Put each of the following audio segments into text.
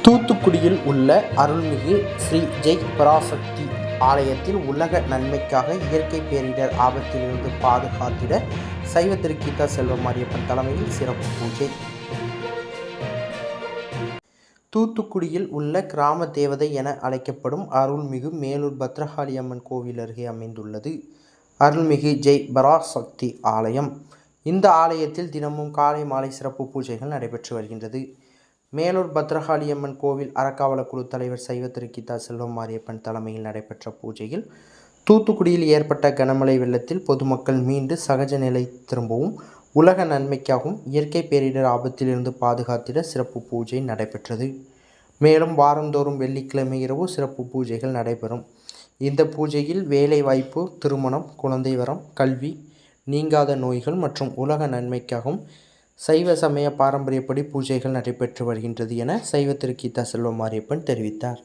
தூத்துக்குடியில் உள்ள அருள்மிகு ஸ்ரீ ஜெய் பராசக்தி ஆலயத்தில் உலக நன்மைக்காக இயற்கை பேரிடர் ஆபத்திலிருந்து பாதுகாத்திட சைவ திருக்கீதா செல்வமாரியப்பன் தலைமையில் சிறப்பு பூஜை. தூத்துக்குடியில் உள்ள கிராம தேவதை என அழைக்கப்படும் அருள்மிகு மேலூர் பத்ரகாளி அம்மன் கோவில் அருகே அமைந்துள்ளது அருள்மிகு ஜெய் பராசக்தி ஆலயம். இந்த ஆலயத்தில் தினமும் காலை மாலை சிறப்பு பூஜைகள் நடைபெற்று வருகின்றது. மேலூர் பத்ரகாளி அம்மன் கோவில் அறக்காவல குழு தலைவர் சைவ திருக்கீதா செல்வமாரியப்பன் தலைமையில் நடைபெற்ற பூஜையில் தூத்துக்குடியில் ஏற்பட்ட கனமழை வெள்ளத்தில் பொதுமக்கள் மீண்டு சகஜ நிலை திரும்பவும் உலக நன்மைக்காகவும் இயற்கை பேரிடர் ஆபத்திலிருந்து பாதுகாத்திட சிறப்பு பூஜை நடைபெற்றது. மேலும் வாரந்தோறும் வெள்ளிக்கிழமை இரவு சிறப்பு பூஜைகள் நடைபெறும். இந்த பூஜையில் வேலை வாய்ப்பு, திருமணம், குழந்தை வரம், கல்வி, நீங்காத நோய்கள் மற்றும் உலக நன்மைக்காகவும் சைவ சமய பாரம்பரியப்படி பூஜைகள் நடைபெற்று வருகின்றது என சைவ திருக்கீதா செல்வமாரியப்பன் தெரிவித்தார்.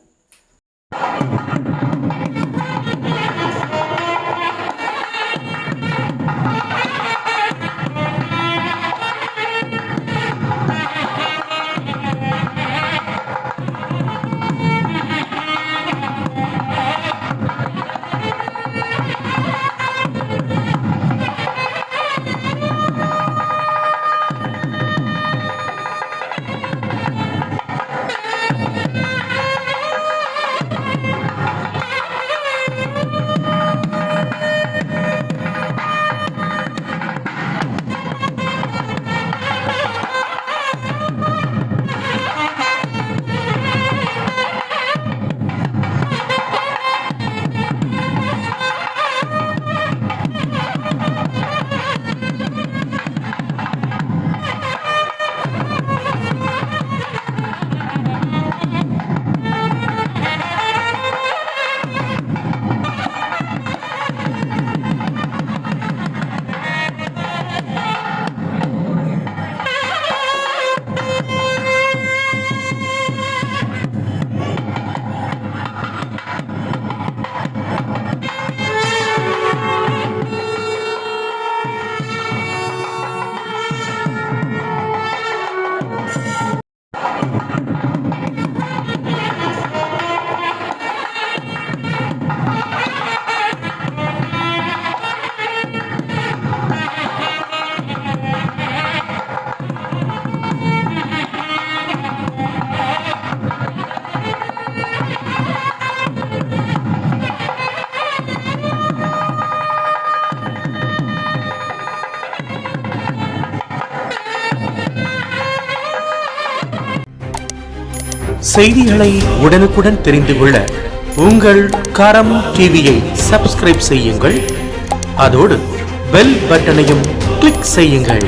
செய்திகளை உடனுக்குடன் தெரிந்து கொள்ள உங்கள் கரம் டிவியை சப்ஸ்கிரைப் செய்யுங்கள். அதோடு பெல் பட்டனையும் கிளிக் செய்யுங்கள்.